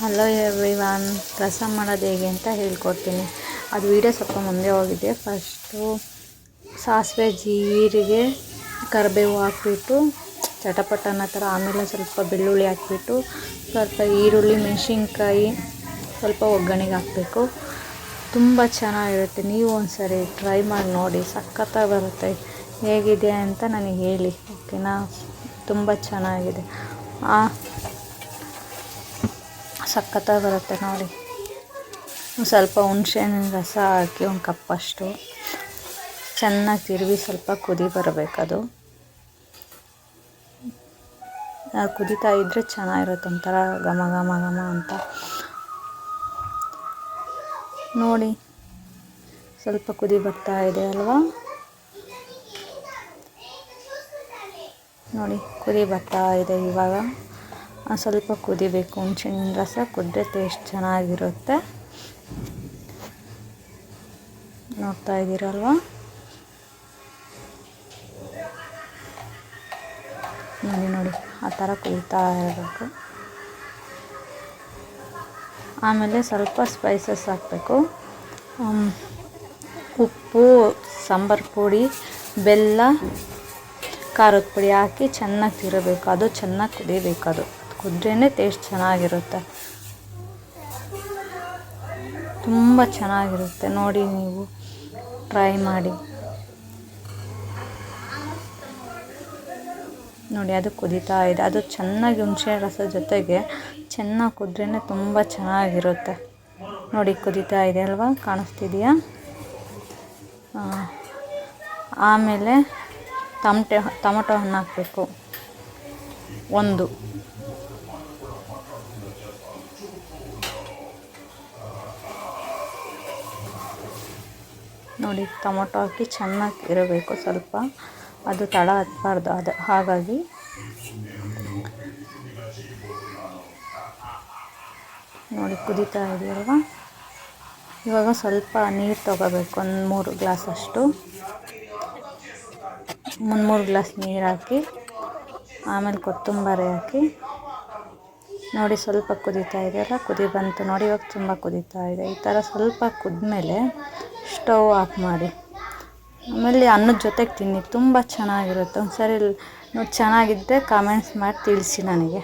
Hello everyone, rasam ಮಾಡೋದು ಹೇಗೆ ಅಂತ ಹೇಳ್ಕೊಡ್ತೀನಿ. ಅದು ವಿಡಿಯೋ ಸ್ವಲ್ಪ ಮುಂದೆ ಹೋಗಿದೆ. ಫಸ್ಟು ಸಾಸಿವೆ, ಜೀರಿಗೆ, ಕರಿಬೇವು ಹಾಕ್ಬಿಟ್ಟು ಚಟಪಟ ಅನ್ನೋ ಥರ, ಆಮೇಲೆ ಸ್ವಲ್ಪ ಬೆಳ್ಳುಳ್ಳಿ ಹಾಕ್ಬಿಟ್ಟು ಸ್ವಲ್ಪ ಈರುಳ್ಳಿ, ಮೆಣಸಿನ್ಕಾಯಿ ಸ್ವಲ್ಪ ಒಗ್ಗರಣೆಗೆ ಹಾಕಬೇಕು. ತುಂಬ ಚೆನ್ನಾಗಿರುತ್ತೆ. ನೀವು ಒಂದ್ಸರಿ ಟ್ರೈ ಮಾಡಿ ನೋಡಿ, ಸಖತ್ತಾಗಿ ಬರುತ್ತೆ. ಹೇಗಿದೆ ಅಂತ ನನಗೆ ಹೇಳಿ, ಓಕೆನಾ? ತುಂಬ ಚೆನ್ನಾಗಿದೆ, ಸಖತ್ತಾಗಿ ಬರುತ್ತೆ ನೋಡಿ. ಸ್ವಲ್ಪ ಹುಣಸೆಹಣ್ಣಿನ ರಸ ಹಾಕಿ ಒಂದು ಕಪ್ಪಷ್ಟು ಚೆನ್ನಾಗಿ ತಿರುವಿ ಸ್ವಲ್ಪ ಕುದಿ ಬರಬೇಕದು. ಕುದೀತಾ ಇದ್ದರೆ ಚೆನ್ನಾಗಿರುತ್ತೆ, ಒಂಥರ ಘಮ ಘಮ ಘಮ ಅಂತ. ನೋಡಿ, ಸ್ವಲ್ಪ ಕುದಿ ಬರ್ತಾ ಇದೆ ಅಲ್ವಾ? ನೋಡಿ, ಕುದಿ ಬರ್ತಾ ಇದೆ. ಇವಾಗ ಸ್ವಲ್ಪ ಕುದಿಬೇಕು. ಹುಣಸೆಹಣ್ಣಿನ ರಸ ಕುಡಿದ್ರೆ ಟೇಸ್ಟ್ ಚೆನ್ನಾಗಿರುತ್ತೆ. ನೋಡ್ತಾ ಇದ್ದೀರಲ್ವ? ನೋಡಿ ಆ ಥರ ಕುದೀತಾ ಇರಬೇಕು. ಆಮೇಲೆ ಸ್ವಲ್ಪ ಸ್ಪೈಸಸ್ ಹಾಕಬೇಕು. ಉಪ್ಪು, ಸಾಂಬಾರು ಪುಡಿ, ಬೆಲ್ಲ, ಖಾರದ ಪುಡಿ ಹಾಕಿ ಚೆನ್ನಾಗಿ ತಿರಬೇಕು. ಅದು ಚೆನ್ನಾಗಿ ಕುದಿಬೇಕು. ಅದು ಕುದ್ರೇ ಟೇಸ್ಟ್ ಚೆನ್ನಾಗಿರುತ್ತೆ, ತುಂಬ ಚೆನ್ನಾಗಿರುತ್ತೆ. ನೋಡಿ, ನೀವು ಟ್ರೈ ಮಾಡಿ ನೋಡಿ. ಅದು ಕುದೀತಾ ಇದೆ. ಅದು ಚೆನ್ನಾಗಿ ಹುಣಸೆ ರಸ ಜೊತೆಗೆ ಚೆನ್ನಾಗಿ ಕುದ್ರೇ ತುಂಬ ಚೆನ್ನಾಗಿರುತ್ತೆ. ನೋಡಿ, ಕುದೀತಾ ಇದೆ ಅಲ್ವಾ? ಕಾಣಿಸ್ತಿದೆಯಾ? ಆಮೇಲೆ ಟೊಮಟೊ ಹಣ್ಣು ಹಾಕಬೇಕು ಒಂದು. ನೋಡಿ, ಟೊಮೊಟೊ ಹಾಕಿ ಚೆನ್ನಾಗಿ ಇರಬೇಕು. ಸ್ವಲ್ಪ ಅದು ತಳ ಹತ್ತಬಾರ್ದು, ಅದು ಹಾಗಾಗಿ ನೋಡಿ ಕುದೀತಾ ಇದೆಯಲ್ವ? ಇವಾಗ ಸ್ವಲ್ಪ ನೀರು ತೊಗೋಬೇಕು. ಒಂದು 3 ಗ್ಲಾಸಷ್ಟು, 3 ಗ್ಲಾಸ್ ನೀರು ಹಾಕಿ, ಆಮೇಲೆ ಕೊತ್ತಂಬರಿ ಹಾಕಿ. ನೋಡಿ, ಸ್ವಲ್ಪ ಕುದೀತಾ ಇದೆಯಲ್ಲ? ಕುದಿ ಬಂತು ನೋಡಿ. ಇವಾಗ ತುಂಬ ಕುದೀತಾ ಇದೆ. ಈ ಥರ ಸ್ವಲ್ಪ ಕುದ್ಮೇಲೆ ಸ್ಟವ್ ಆಫ್ ಮಾಡಿ. ಆಮೇಲೆ ಅನ್ನದ ಜೊತೆಗೆ ತಿನ್ನಿ, ತುಂಬ ಚೆನ್ನಾಗಿರುತ್ತೆ. ಒಂದು ಸರಿ ನೋಡಿ, ಚೆನ್ನಾಗಿದ್ದರೆ ಕಾಮೆಂಟ್ಸ್ ಮಾಡಿ ತಿಳಿಸಿ ನನಗೆ.